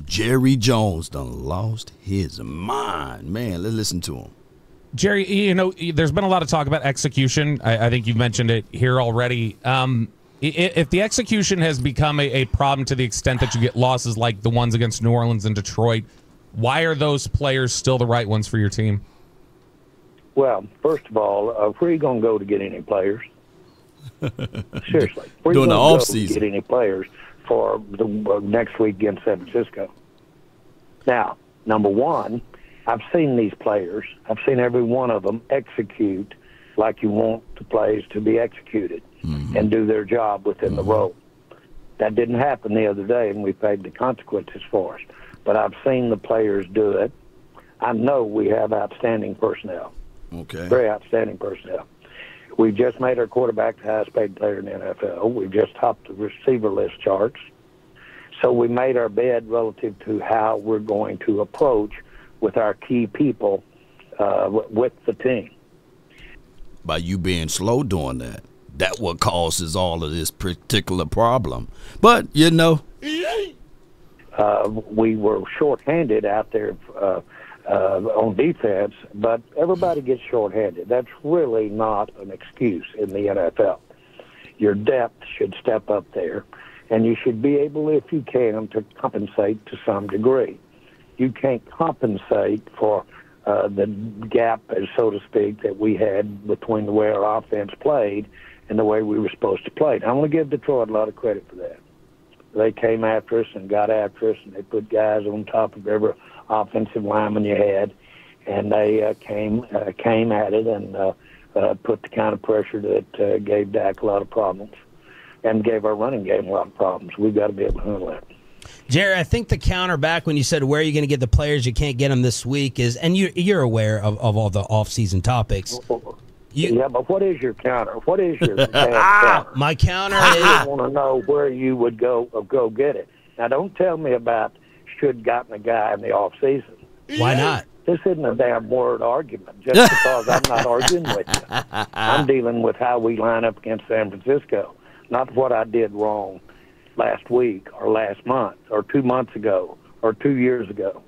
Jerry Jones done lost his mind. Man, let's listen to him. Jerry, you know, there's been a lot of talk about execution. I think you've mentioned it here already. If the execution has become a problem to the extent that you get losses like the ones against New Orleans and Detroit, why are those players still the right ones for your team? Well, first of all, where are you going to go to get any players? Seriously. Where are you During the going off to go to season. get any players for the next week against San Francisco? Now, number one, I've seen these players. I've seen every one of them execute like you want the plays to be executed and do their job within the role. That didn't happen the other day, and we paid the consequences for us. But I've seen the players do it. I know we have outstanding personnel. Okay. Very outstanding personnel. We've just made our quarterback the highest paid player in the NFL. We've just topped the receiver list charts. So we made our bed relative to how we're going to approach with our key people with the team. By you being slow doing that, that what causes all of this particular problem. But, you know. We were shorthanded out there on defense, but everybody gets shorthanded. That's really not an excuse in the NFL. Your depth should step up there, and you should be able, if you can, to compensate to some degree. You can't compensate for the gap, so to speak, that we had between the way our offense played and the way we were supposed to play. Now, I want to give Detroit a lot of credit for that. They came after us and got after us, and they put guys on top of every offensive lineman you had, and they came at it and put the kind of pressure that gave Dak a lot of problems and gave our running game a lot of problems. We've got to be able to handle that. Jerry, I think the counter back when you said where are you going to get the players you can't get them this week is, and you're aware of all the off-season topics. Yeah, but what is your counter? What is your counter? My counter is... I want to know where you would go get it. Now, don't tell me about should gotten a guy in the off-season. Why not? This isn't a damn word argument just because I'm not arguing with you. I'm dealing with how we line up against San Francisco, not what I did wrong last week or last month or 2 months ago or 2 years ago.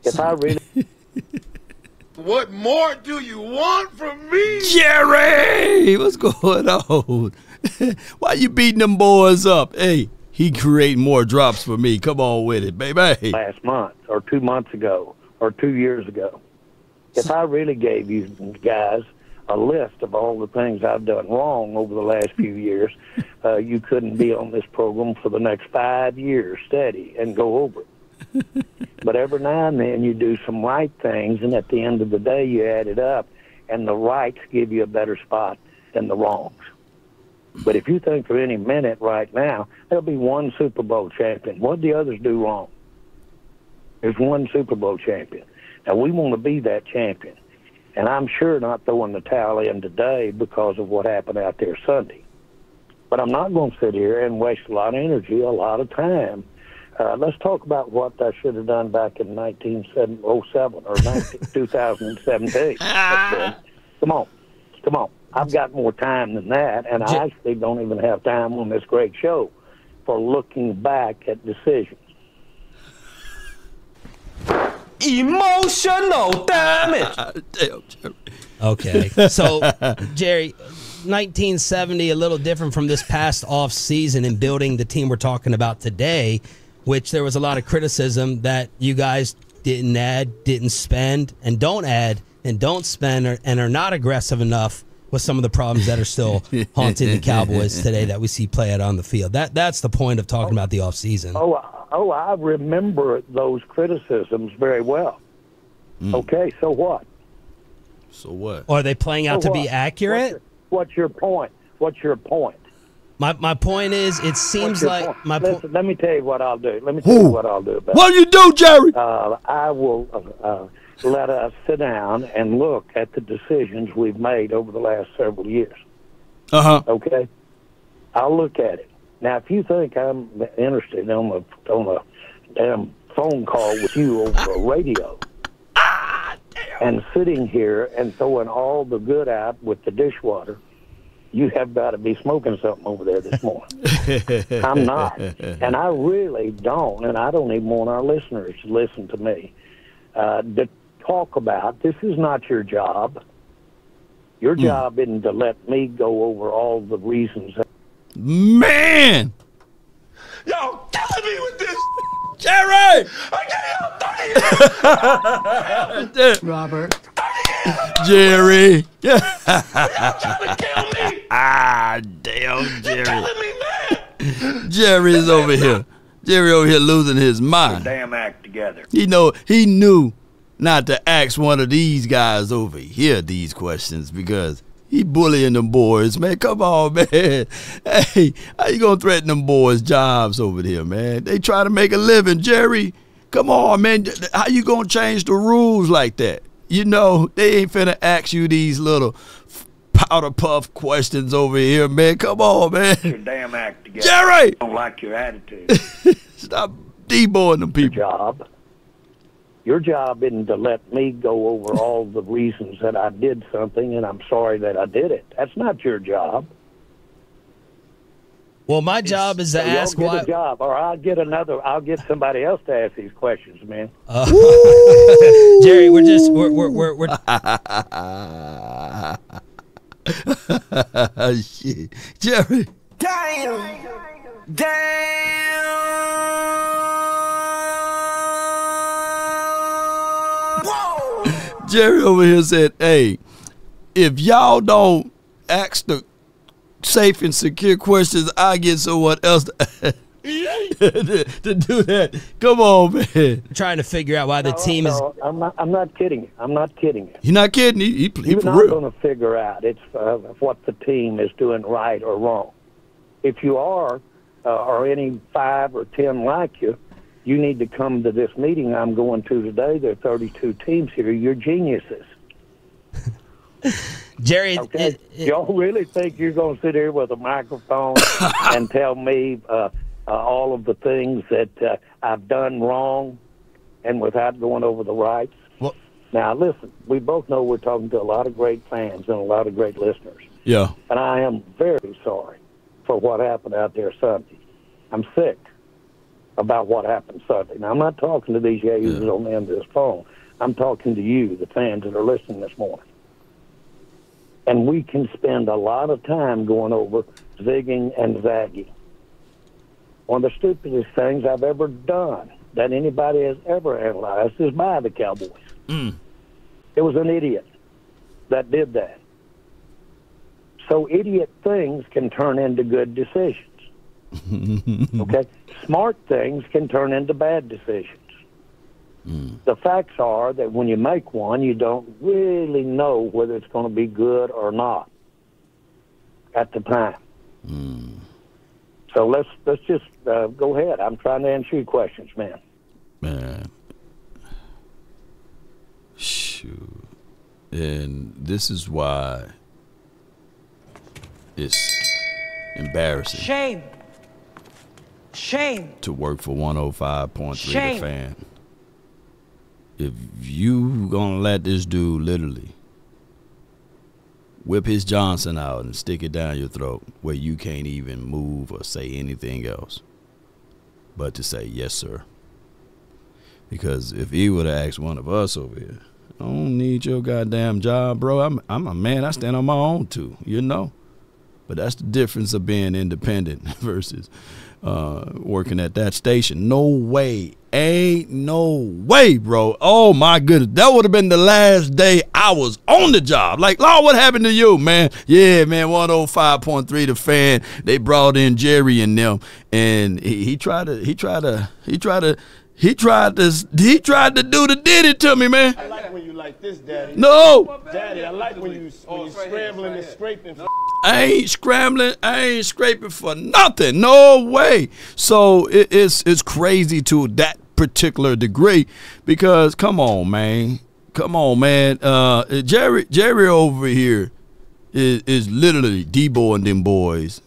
If I really... What more do you want from me? Jerry, what's going on? Why you beating them boys up? Hey, he create more drops for me. Come on with it, baby. Last month or 2 months ago or 2 years ago. If I really gave you guys a list of all the things I've done wrong over the last few years, you couldn't be on this program for the next 5 years steady and go over it. But every now and then you do some right things, and at the end of the day you add it up, and the rights give you a better spot than the wrongs. But if you think for any minute right now, there'll be one Super Bowl champion. What do the others do wrong? There's one Super Bowl champion. Now, we want to be that champion. And I'm sure not throwing the towel in today because of what happened out there Sunday. But I'm not going to sit here and waste a lot of energy, a lot of time. Let's talk about what I should have done back in 1907 or 2017. Come on. I've got more time than that, and I actually don't even have time on this great show for looking back at decisions. Emotional damage. Damn, Jerry. Okay. So, Jerry, 1970, a little different from this past off season in building the team we're talking about today, which there was a lot of criticism that you guys didn't add, didn't spend, and don't add, and don't spend, and are not aggressive enough with some of the problems that are still haunting the Cowboys today that we see play out on the field. That's the point of talking about the offseason. Oh, I remember those criticisms very well. Okay, so what? So what? Are they playing out to be accurate? What's your point? My point is, it seems like Listen, let me tell you what I'll do. Let me tell you what I'll do about What you do, Jerry? I will let us sit down and look at the decisions we've made over the last several years. Okay? I'll look at it. Now, if you think I'm interested on a damn phone call with you over a radio and sitting here and throwing all the good out with the dishwater you have got to be smoking something over there this morning. I'm not. And I really don't, and I don't even want our listeners to listen to me, to talk about, this is not your job. Your job isn't to let me go over all the reasons. Man! Y'all killing me with this. Jerry! I get out 30 years. Robert. Jerry! Y'all trying to kill me. Ah, damn, Jerry. Killing me, man. Jerry's over here. Jerry over here losing his mind. Damn act together. He knew not to ask one of these guys over here these questions because he bullying them boys, man. Come on, man. Hey, how you gonna threaten them boys' jobs over there, man? They try to make a living, Jerry. Come on, man. How you gonna change the rules like that? You know, they ain't finna ask you these little powder puff questions over here, man. Come on, man. Your damn act together. Jerry! I don't like your attitude. Stop deboing them people. Your job isn't to let me go over all the reasons that I did something and I'm sorry that I did it. That's not your job. Well, my job is to So ask y'all why. get a job, or I'll get somebody else to ask these questions, man. Jerry, we're Shit. Jerry. Jerry over here said, hey, if y'all don't ask the safe and secure questions, I get someone else to do that. Come on, man. trying to figure out why the team is. I'm not kidding you. I'm not kidding you. You're not kidding. He You're for not real. going to figure out what the team is doing right or wrong. If you are, or any 5 or 10 like you, you need to come to this meeting I'm going to today. There are 32 teams here. You're geniuses. Jerry, Okay? Y'all really think you're going to sit here with a microphone and tell me all of the things that I've done wrong and without going over the rights? Well, now, listen, we both know we're talking to a lot of great fans and a lot of great listeners. Yeah. And I am very sorry for what happened out there Sunday. I'm sick about what happened Sunday. Now, I'm not talking to these yahoos on the end of this phone. I'm talking to you, the fans that are listening this morning. And we can spend a lot of time going over zigging and zagging. One of the stupidest things I've ever done that anybody has ever analyzed is by the Cowboys. It was an idiot that did that. So idiot things can turn into good decisions. Okay? Smart things can turn into bad decisions. The facts are that when you make one, you don't really know whether it's going to be good or not at the time. So let's just go ahead. I'm trying to answer your questions, man. Man. Shoot. And this is why it's embarrassing. Shame. To work for 105.3 Shame. The Fan. If you gonna let this dude literally whip his Johnson out and stick it down your throat where you can't even move or say anything else but to say yes sir, because if he would have asked one of us over here, I don't need your goddamn job, bro. I'm a man. I stand on my own too, you know. But that's the difference of being independent versus working at that station. No way. Ain't no way, bro. Oh, my goodness. That would have been the last day I was on the job. Like, Lord, what happened to you, man? Yeah, man, 105.3 The Fan. They brought in Jerry and them, and he tried to do the diddy to me, man. I like when you like this, Daddy. No. Daddy, I like when you scrambling and scraping. I ain't scrambling. I ain't scraping for nothing. No way. So it's crazy to that particular degree because come on, man. Jerry over here is literally deboing them boys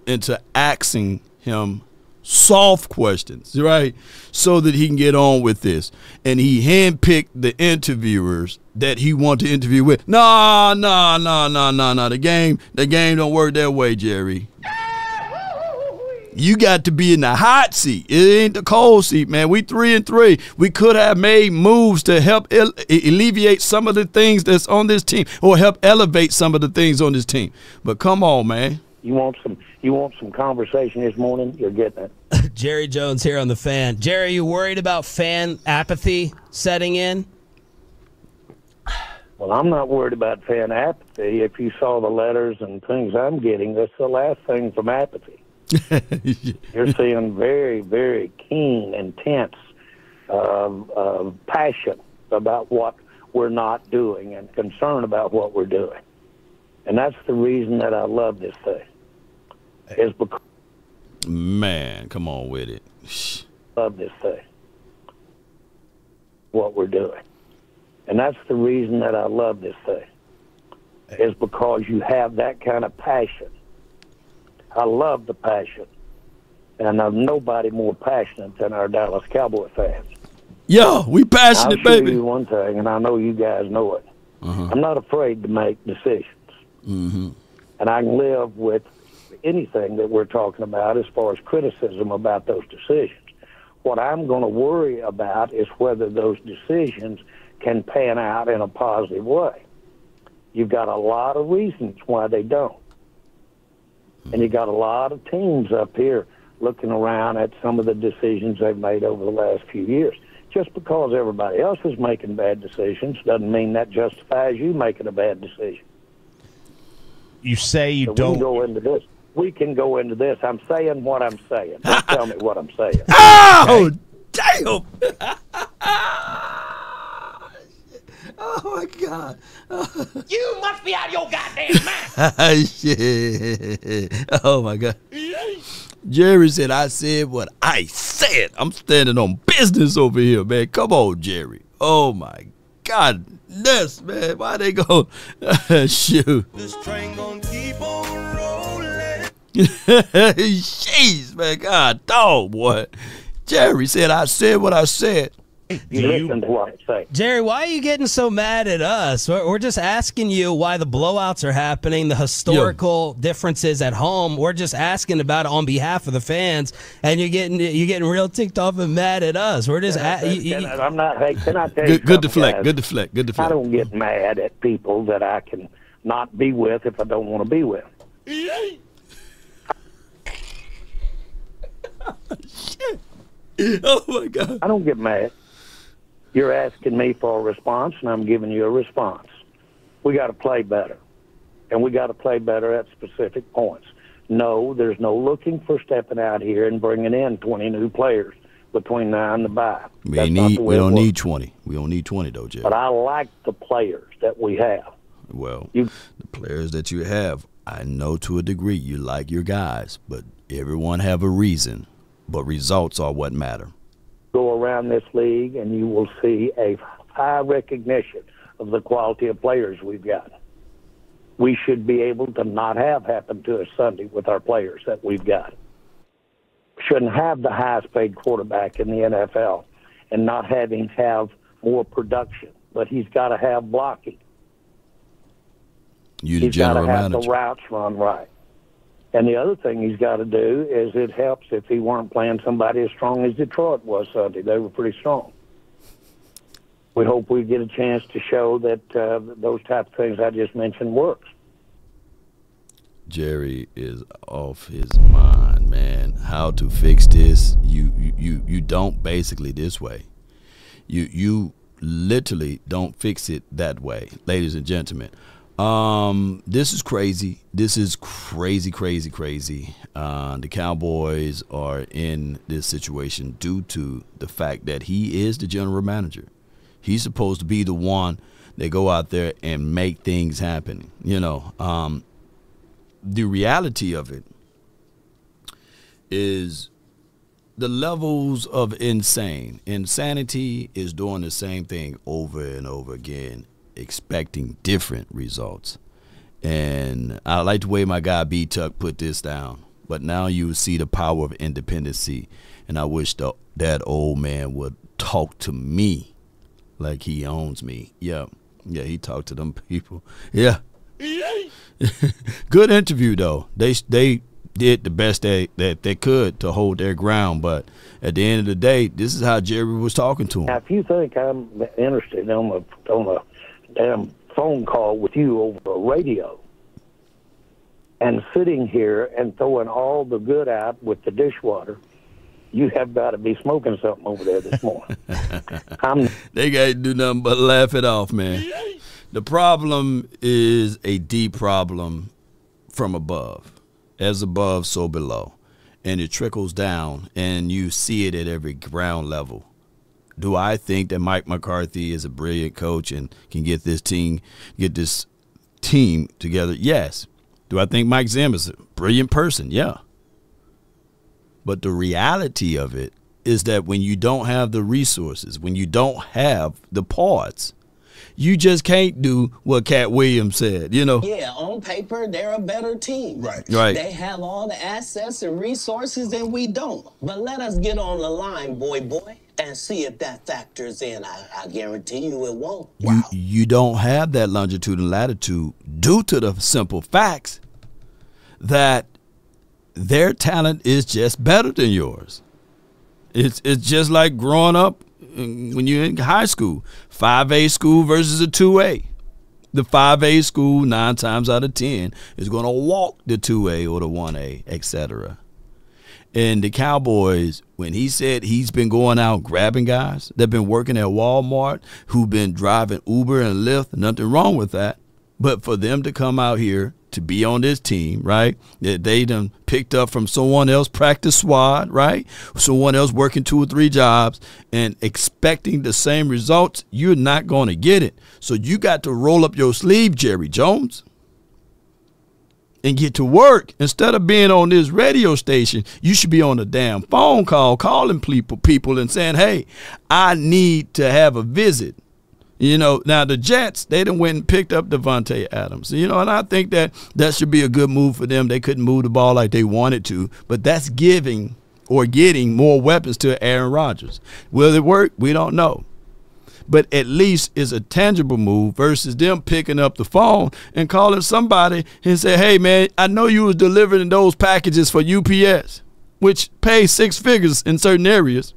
into asking him soft questions, right? So that he can get on with this. And he handpicked the interviewers that he wanted to interview with. No. The game don't work that way, Jerry. You got to be in the hot seat. It ain't the cold seat, man. We 3-3. We could have made moves to help alleviate some of the things that's on this team, or help elevate some of the things on this team. But come on, man. You want some conversation this morning? You're getting it. Jerry Jones here on The Fan. Jerry, you worried about fan apathy setting in? Well, I'm not worried about fan apathy. If you saw the letters and things I'm getting, that's the last thing from apathy. You're seeing very, very keen, intense passion about what we're not doing and concern about what we're doing. And that's the reason that I love this thing. Is because man, come on with it. Love this thing. What we're doing. And that's the reason that I love this thing. Is because you have that kind of passion. I love the passion. And there's nobody more passionate than our Dallas Cowboy fans. Yo, we passionate, I'll show baby. you one thing, and I know you guys know it. I'm not afraid to make decisions. And I can live with anything that we're talking about as far as criticism about those decisions. What I'm going to worry about is whether those decisions can pan out in a positive way. You've got a lot of reasons why they don't. And you got a lot of teams up here looking around at some of the decisions they've made over the last few years. Just because everybody else is making bad decisions doesn't mean that justifies you making a bad decision. You say you So don't. we can go into this. We can go into this. I'm saying what I'm saying. Don't tell me what I'm saying. Oh, damn. Oh, my God. You must be out of your goddamn mind. Shit. Oh, my God. Jerry said, I said what I said. I'm standing on business over here, man. Come on, Jerry. Oh, my goodness, man. Why they go? Shoot. This train gonna keep on rolling. Jeez, man. God, dog, boy. Jerry said, I said what I said. You listen to what I'm saying. Jerry, why are you getting so mad at us? We're just asking you why the blowouts are happening, the historical differences at home. We're just asking about it on behalf of the fans, and you're getting real ticked off and mad at us. We're just I'm not. Hey, can I tell you Good something, deflect. guys? Good deflect. Good I deflect. don't get mad at people that I can not be with if I don't want to be with. Oh, my God. I don't get mad. You're asking me for a response, and I'm giving you a response. We got to play better, and we got to play better at specific points. No, there's no looking for stepping out here and bringing in 20 new players between now and the bye. We That's not the way it don't works. need 20. We don't need 20, though, Jerry. But I like the players that we have. Well, You- the players that you have, I know to a degree you like your guys, but everyone have a reason. But results are what matter. Go around this league, and you will see a high recognition of the quality of players we've got. We should be able to not have happened to us Sunday with our players that we've got. Shouldn't have the highest paid quarterback in the NFL and not having have more production, but he's got to have blocking. You the He's got to general have manager. the routes run right. And the other thing he's got to do is it helps if he weren't playing somebody as strong as Detroit was Sunday. They were pretty strong. We hope we get a chance to show that those type of things I just mentioned works. Jerry is off his mind, man. How to fix this? You don't basically this way. You literally don't fix it that way, ladies and gentlemen. This is crazy. This is crazy. The Cowboys are in this situation due to the fact that he is the general manager. He's supposed to be the one that go out there and make things happen. You know, the reality of it is the levels of insanity is doing the same thing over and over again, expecting different results. And I like the way my guy B Tuck put this down. But now you see the power of independency, and I wish that old man would talk to me like he owns me. Yeah, he talked to them people. Yeah. Good interview, though. They did the best that they could to hold their ground, but at the end of the day, this is how Jerry was talking to him. Now, if you think I'm interested on a damn phone call with you over the radio and sitting here and throwing all the good out with the dishwater, you have got to be smoking something over there this morning. They got to do nothing but laugh it off, man. The problem is a deep problem from above. As above, so below. And it trickles down, and you see it at every ground level. Do I think that Mike McCarthy is a brilliant coach and can get this team together? Yes. Do I think Mike Zim is a brilliant person? Yeah. But the reality of it is that when you don't have the resources, when you don't have the parts, you just can't do what Cat Williams said, you know. Yeah, on paper, they're a better team. Right. They have all the assets and resources and we don't. But let us get on the line, boy, and see if that factors in. I guarantee you it won't. Wow. You don't have that longitude and latitude due to the simple facts that their talent is just better than yours. It's just like growing up when you're in high school, 5A school versus a 2A. The 5A school 9 times out of 10 is going to walk the 2A or the 1A, etc. And the Cowboys, when he said he's been going out grabbing guys that have been working at Walmart, who've been driving Uber and Lyft, nothing wrong with that. But for them to come out here to be on this team, right, that they done picked up from someone else, practice squad, right, someone else working 2 or 3 jobs and expecting the same results, you're not going to get it. So you got to roll up your sleeve, Jerry Jones, and get to work. Instead of being on this radio station, you should be on a damn phone call calling people and saying, hey, I need to have a visit. You know, now the Jets, they done went and picked up Davante Adams. You know, and I think that should be a good move for them. They couldn't move the ball like they wanted to, but that's giving or getting more weapons to Aaron Rodgers. Will it work? We don't know. But at least it's a tangible move versus them picking up the phone and calling somebody and say, hey, man, I know you was delivering those packages for UPS, which pays 6 figures in certain areas,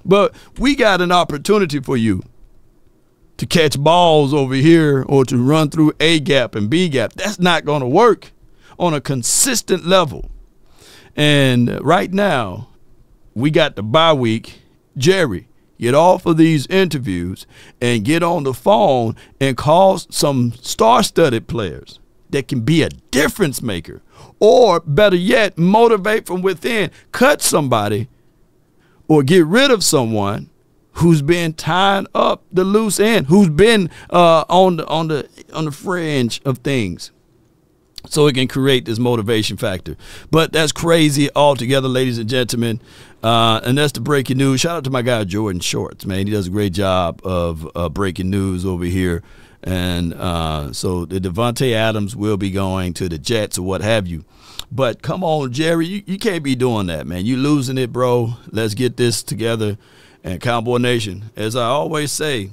but we got an opportunity for you to catch balls over here or to run through A gap and B gap. That's not going to work on a consistent level. And right now, we got the bye week. Jerry, get off of these interviews and get on the phone and call some star-studded players that can be a difference maker. Or better yet, motivate from within. Cut somebody or get rid of someone who's been tying up the loose end, who's been on the fringe of things, so it can create this motivation factor. But that's crazy altogether, ladies and gentlemen. And that's the breaking news. Shout out to my guy Jordan Shorts, man. He does a great job of breaking news over here. And so the Davante Adams will be going to the Jets or what have you. But come on, Jerry, you can't be doing that, man. You losing it, bro. Let's get this together. And Cowboy Nation, as I always say,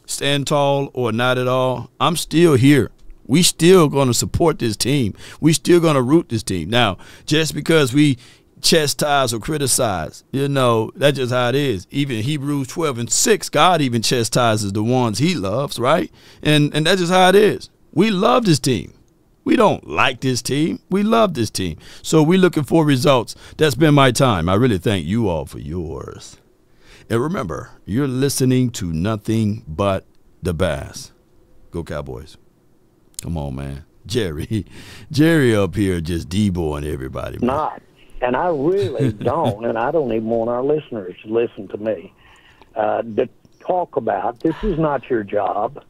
stand tall or not at all, I'm still here. We still going to support this team. We still going to root this team. Now, just because we chastise or criticize, you know, that's just how it is. Even Hebrews 12:6, God even chastises the ones he loves, right? And that's just how it is. We love this team. We don't like this team. We love this team. So we're looking for results. That's been my time. I really thank you all for yours. And remember, you're listening to nothing but the Bass. Go Cowboys. Come on, man. Jerry up here just deboing everybody, man. Not. And I really don't, and I don't even want our listeners to listen to me, to talk about, this is not your job.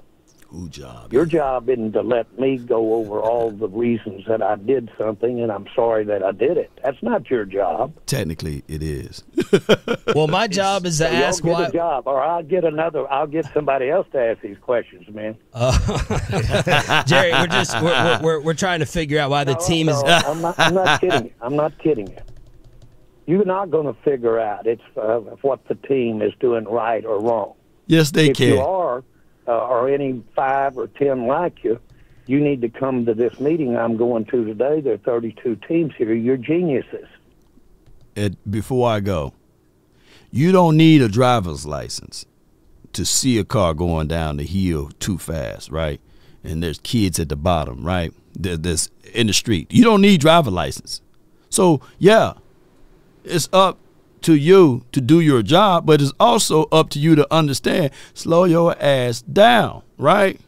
Who job? Your job isn't to let me go over all the reasons that I did something and I'm sorry that I did it. That's not your job. Technically, it is. Well, my job is to So ask y'all get why. a job, or I'll get somebody else to ask these questions, man. Jerry, we're trying to figure out why the team is. I'm not kidding you. I'm not kidding you. You're not going to figure out what the team is doing right or wrong. Yes, they If can. you are, or any 5 or 10 like you, you need to come to this meeting I'm going to today. There are 32 teams here. You're geniuses. Before I go, you don't need a driver's license to see a car going down the hill too fast, right? And there's kids at the bottom, right? There's in the street. You don't need driver's license. So, yeah, it's up to you to do your job, but it's also up to you to understand, slow your ass down, right?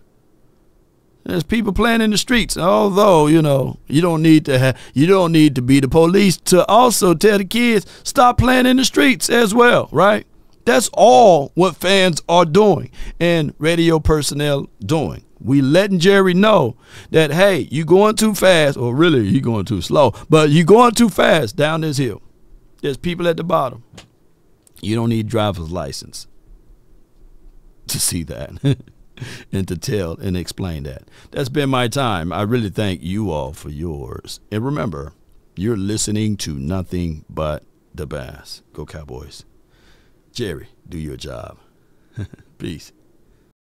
There's people playing in the streets. Although, you don't need to be the police to also tell the kids stop playing in the streets as well, right? That's all what fans are doing and radio personnel doing. We letting Jerry know that, hey, you going too fast, or really you going too slow, but you going too fast down this hill. There's people at the bottom. You don't need driver's license to see that and to tell and explain that. That's been my time. I really thank you all for yours. And remember, you're listening to nothing but the Bass. Go Cowboys. Jerry, do your job. Peace.